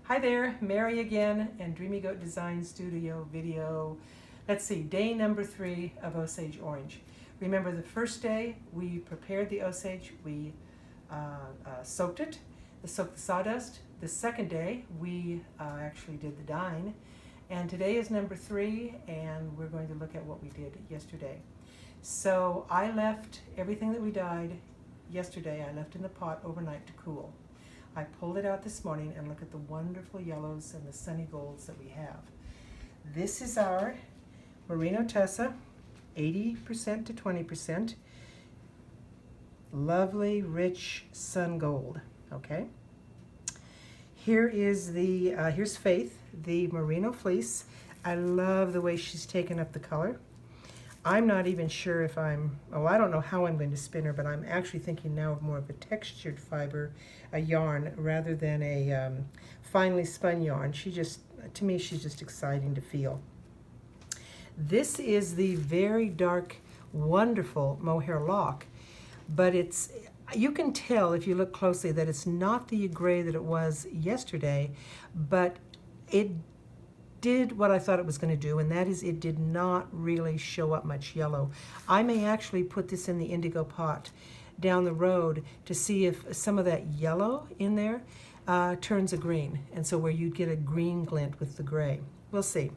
Hi there, Mary again, and Dreamy Goat Design Studio video. Let's see, day number 3 of Osage Orange. Remember the first day we prepared the Osage, we soaked it, soaked the sawdust. The second day we actually did the dyeing. And today is number 3, and we're going to look at what we did yesterday. So I left everything that we dyed yesterday, I left in the pot overnight to cool. I pulled it out this morning and look at the wonderful yellows and the sunny golds that we have. This is our Merino Tussa, 80% to 20%. Lovely, rich sun gold, okay? Here is the, here's Faith, the Merino Fleece. I love the way she's taken up the color. I'm not even sure if I don't know how I'm going to spin her, but I'm actually thinking now of more of a textured fiber, a yarn, rather than a finely spun yarn. To me, she's just exciting to feel. This is the very dark, wonderful mohair lock, but you can tell if you look closely that it's not the gray that it was yesterday, but it did what I thought it was going to do, and that is it did not really show up much yellow. I may actually put this in the indigo pot down the road to see if some of that yellow in there turns a green, and so where you'd get a green glint with the gray. We'll see.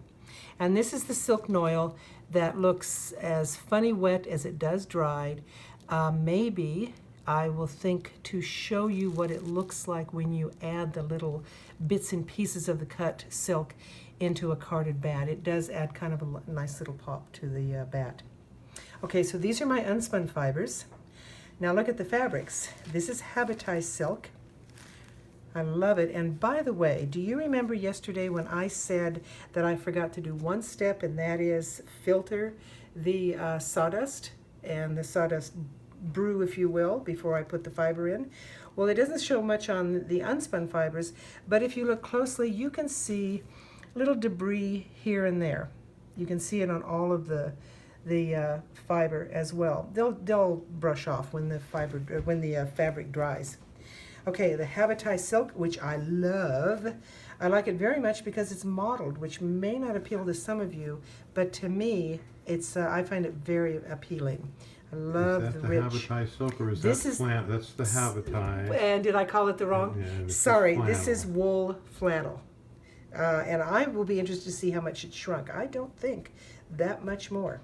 And this is the silk noil that looks as funny wet as it does dried. Maybe I will think to show you what it looks like when you add the little bits and pieces of the cut silk into a carded bat. It does add kind of a nice little pop to the bat. Okay, so these are my unspun fibers. Now look at the fabrics. This is Habitai silk. I love it. And by the way, do you remember yesterday when I said that I forgot to do one step, and that is filter the sawdust and the sawdust brew, if you will, before I put the fiber in? Well, it doesn't show much on the unspun fibers, but if you look closely, you can see little debris here and there. You can see it on all of the fiber as well. They'll brush off when the fabric dries. Okay, the Habitai silk, which I love. I like it very much because it's mottled, which may not appeal to some of you, but to me, I find it very appealing. I love the rich. Is that the Habitai silk, or is that flannel? That's the Habitai. And did I call it the wrong? Yeah, sorry, this is wool flannel. And I will be interested to see how much it shrunk. I don't think that much more.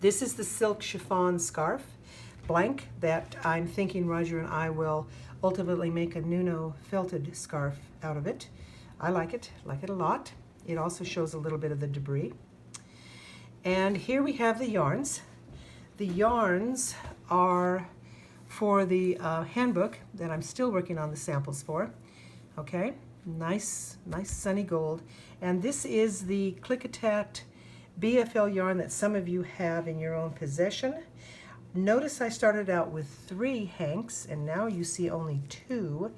This is the silk chiffon scarf, blank, that I'm thinking Roger and I will ultimately make a Nuno felted scarf out of it. I like it a lot. It also shows a little bit of the debris. And here we have the yarns. The yarns are for the handbook that I'm still working on the samples for. Okay, nice sunny gold. And this is the Klickitat BFL yarn that some of you have in your own possession. Notice I started out with 3 hanks, and now you see only 2.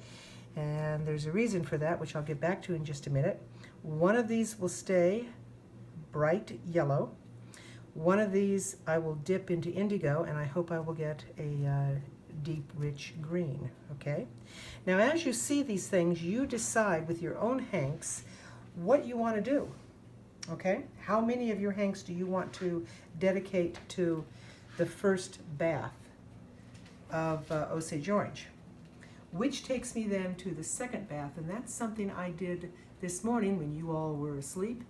And there's a reason for that, which I'll get back to in just a minute. One of these will stay bright yellow. One of these I will dip into indigo, and I hope I will get a deep, rich green, okay? Now, as you see these things, you decide with your own hanks what you want to do, okay? How many of your hanks do you want to dedicate to the first bath of Osage Orange? Which takes me then to the second bath, and that's something I did this morning when you all were asleep.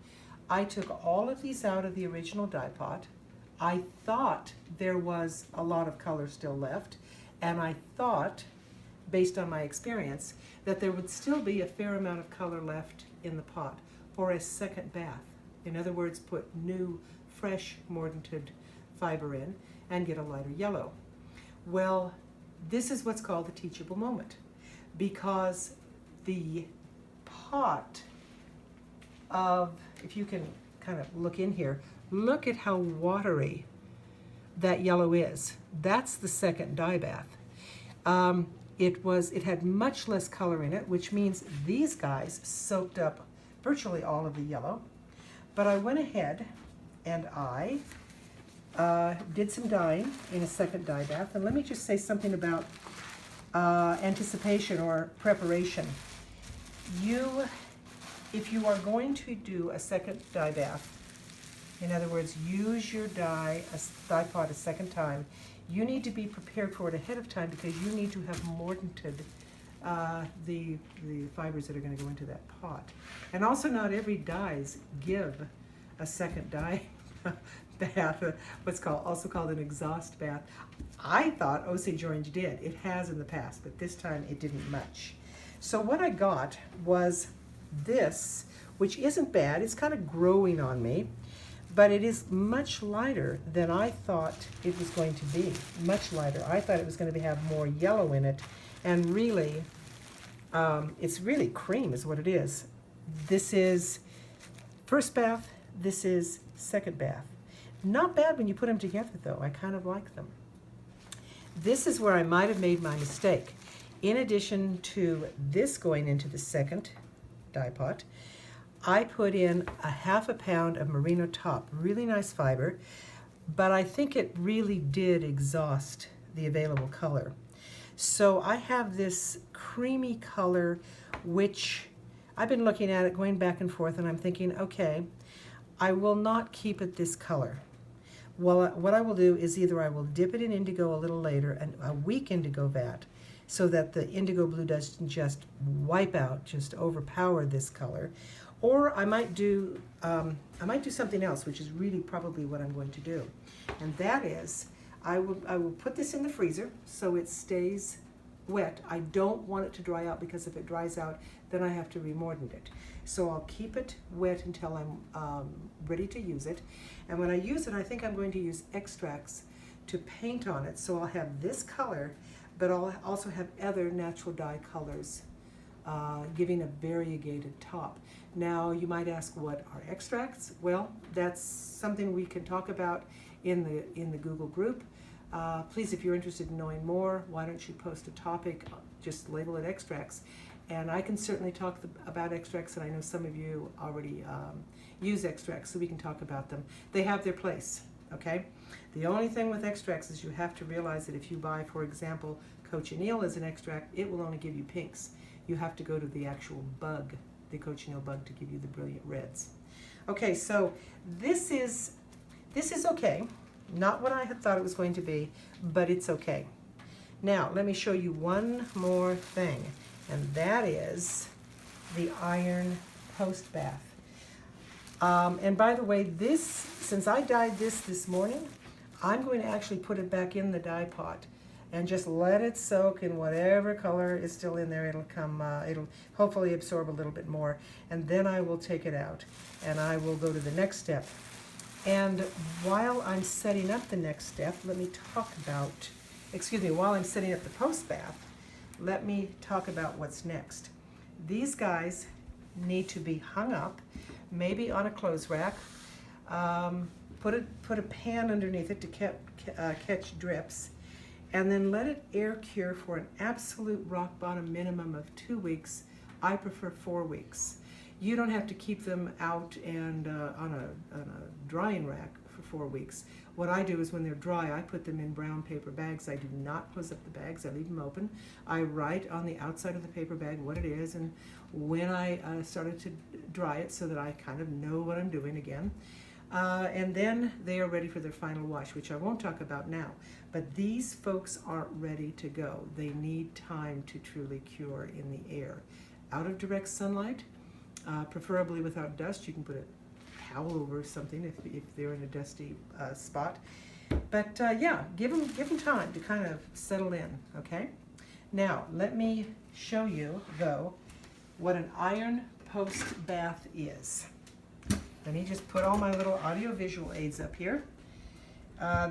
I took all of these out of the original dye pot. I thought there was a lot of color still left, and I thought, based on my experience, that there would still be a fair amount of color left in the pot for a second bath. In other words, put new, fresh, mordanted fiber in and get a lighter yellow. Well, this is what's called the teachable moment, because the pot if you can kind of look in here, look at how watery that yellow is. That's the second dye bath. It had much less color in it, which means these guys soaked up virtually all of the yellow. But I went ahead and I did some dyeing in a second dye bath. And let me just say something about anticipation or preparation. if you are going to do a second dye bath, in other words, use your dye pot a second time, you need to be prepared for it ahead of time because you need to have mordanted the fibers that are going to go into that pot. And also not every dyes give a second dye bath, what's also called an exhaust bath. I thought Osage Orange did. It has in the past, but this time it didn't much. So what I got was this, which isn't bad. It's kind of growing on me, but it is much lighter than I thought it was going to be. Much lighter. I thought it was going to have more yellow in it, and really, it's really cream is what it is. This is first bath. This is second bath. Not bad when you put them together, though. I kind of like them. This is where I might have made my mistake. In addition to this going into the second dye pot, I put in a ½ pound of merino top. Really nice fiber, but I think it really did exhaust the available color. So I have this creamy color, which I've been looking at it, going back and forth, and I'm thinking, okay, I will not keep it this color. Well, what I will do is either I will dip it in indigo a little later, and a weak indigo vat, so that the indigo blue doesn't just wipe out, just overpower this color. Or I might do something else, which is really probably what I'm going to do. And that is, I will put this in the freezer so it stays wet. I don't want it to dry out because if it dries out, then I have to remordant it. So I'll keep it wet until I'm ready to use it. And when I use it, I think I'm going to use extracts to paint on it. So I'll have this color, but I'll also have other natural dye colors, giving a variegated top. Now, you might ask, what are extracts? Well, that's something we can talk about in the Google group. Please, if you're interested in knowing more, why don't you post a topic, just label it extracts. And I can certainly talk about extracts, and I know some of you already use extracts, so we can talk about them. They have their place, okay? The only thing with extracts is you have to realize that if you buy, for example, cochineal as an extract, it will only give you pinks. You have to go to the actual bug, the cochineal bug, to give you the brilliant reds. Okay, so this is okay. Not what I had thought it was going to be, but it's okay. Now, let me show you one more thing, and that is the iron post bath. And by the way, since I dyed this morning, I'm going to actually put it back in the dye pot and just let it soak in whatever color is still in there. It'll hopefully absorb a little bit more, and then I will take it out and I will go to the next step. And while I'm setting up the next step, let me talk about, while I'm setting up the post bath, let me talk about what's next. These guys need to be hung up, maybe on a clothes rack. Put a pan underneath it to catch drips, and then let it air cure for an absolute rock bottom minimum of 2 weeks. I prefer 4 weeks. You don't have to keep them out and on a drying rack for 4 weeks. What I do is when they're dry, I put them in brown paper bags. I do not close up the bags. I leave them open. I write on the outside of the paper bag what it is and when I started to dry it so that I kind of know what I'm doing again. And then they are ready for their final wash, which I won't talk about now. But these folks aren't ready to go. They need time to truly cure in the air. Out of direct sunlight, preferably without dust. You can put a towel over something if they're in a dusty spot. But yeah, give them time to kind of settle in, okay? Now, let me show you, though, what an iron post bath is. Let me just put all my little audio-visual aids up here.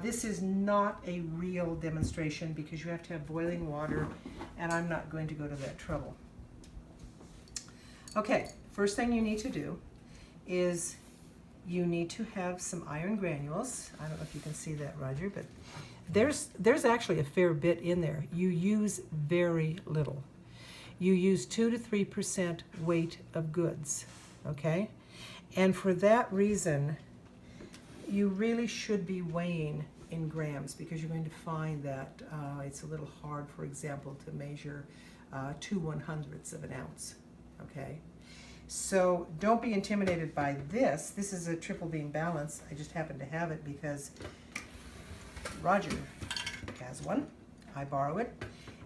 This is not a real demonstration because you have to have boiling water, and I'm not going to go to that trouble. Okay, first thing you need to do is you need to have some iron granules. I don't know if you can see that, Roger, but there's actually a fair bit in there. You use very little. You use 2 to 3% weight of goods, okay? And for that reason, you really should be weighing in grams because you're going to find that it's a little hard, for example, to measure 2/100ths of an ounce, okay? So don't be intimidated by this. This is a triple beam balance. I just happen to have it because Roger has one. I borrow it.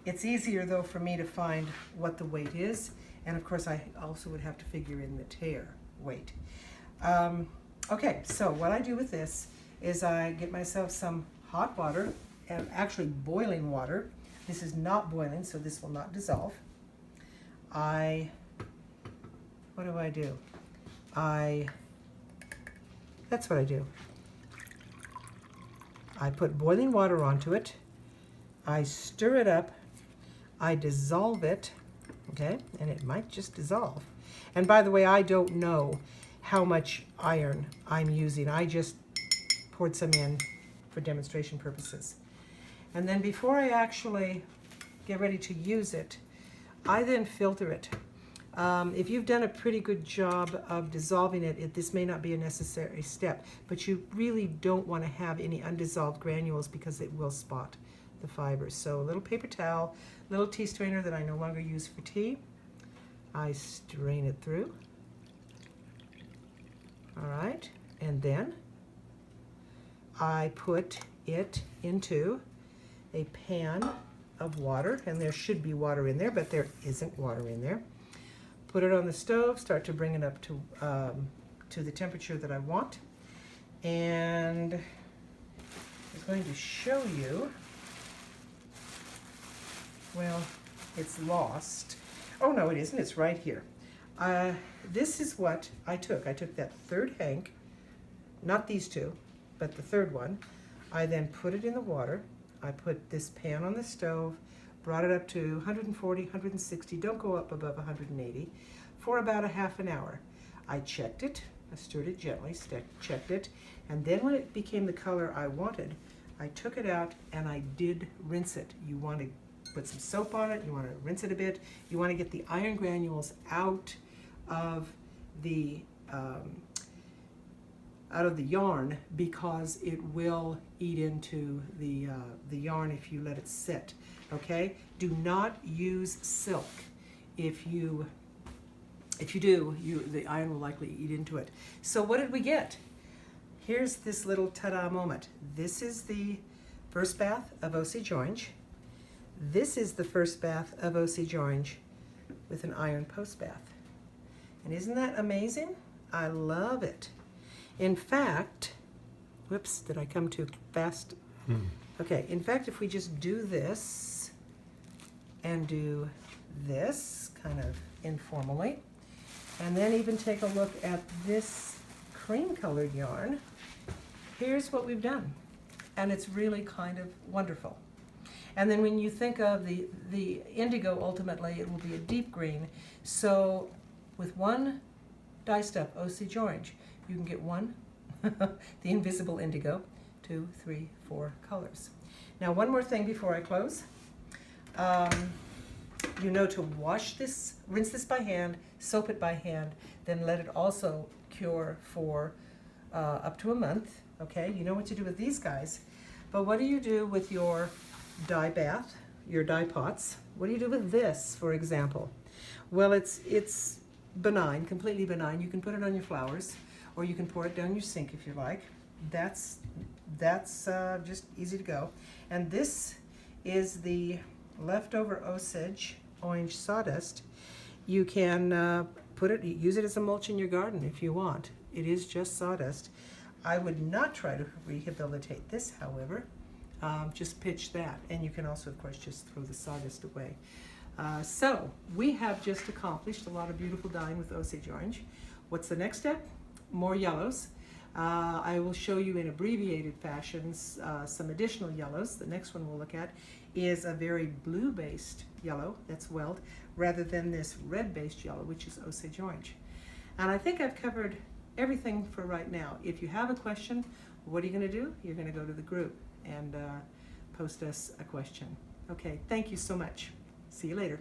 It's easier though for me to find what the weight is, and of course I also would have to figure in the tear weight. Okay, so what I do with this is I get myself some hot water, and actually boiling water. This is not boiling, so this will not dissolve. What do I do? That's what I do. I put boiling water onto it. I stir it up. I dissolve it, okay? And it might just dissolve. And by the way, I don't know how much iron I'm using. I just poured some in for demonstration purposes. And then before I actually get ready to use it, I then filter it. If you've done a pretty good job of dissolving it, this may not be a necessary step, but you really don't want to have any undissolved granules because it will spot the fibers. So a little paper towel, little tea strainer that I no longer use for tea. I strain it through. All right, and then I put it into a pan of water, and there should be water in there, but there isn't water in there. Put it on the stove, start to bring it up to the temperature that I want. And I'm going to show you, well, it's lost. Oh no, it isn't, it's right here. This is what I took. I took that third hank, not these two, but the third one. I then put it in the water. I put this pan on the stove, brought it up to 140, 160, don't go up above 180, for about a half an hour. I checked it, I stirred it gently, checked it, and then when it became the color I wanted, I took it out and I did rinse it. You want to put some soap on it, you want to rinse it a bit, you want to get the iron granules out of the yarn, because it will eat into the yarn if you let it sit, okay? Do not use silk. If you do, the iron will likely eat into it. So what did we get? Here's this little ta-da moment. This is the first bath of Osage orange. This is the first bath of Osage orange with an iron post bath. And isn't that amazing? I love it. In fact, whoops, did I come too fast? Okay, in fact, if we just do this and do this kind of informally, and then even take a look at this cream colored yarn, here's what we've done. And it's really kind of wonderful. And then when you think of the indigo, ultimately it will be a deep green. So with one diced up Osage orange, you can get one, the invisible indigo, 2, 3, 4 colors. Now one more thing before I close. You know to wash this, rinse this by hand, soap it by hand, then let it also cure for up to a month, okay? You know what to do with these guys. But what do you do with your dye bath, your dye pots? What do you do with this, for example? Well, it's benign, completely benign. You can put it on your flowers, or you can pour it down your sink if you like. That's just easy to go. And this is the leftover Osage orange sawdust. You can use it as a mulch in your garden if you want. It is just sawdust. I would not try to rehabilitate this, however. Just pitch that, and you can also, of course, just throw the sawdust away. So we have just accomplished a lot of beautiful dyeing with Osage orange. What's the next step? More yellows. I will show you in abbreviated fashions some additional yellows. The next one we'll look at is a very blue-based yellow that's weld, rather than this red-based yellow, which is Osage orange. And I think I've covered everything for right now. If you have a question, what are you going to do? You're going to go to the group and post us a question. Okay, thank you so much. See you later.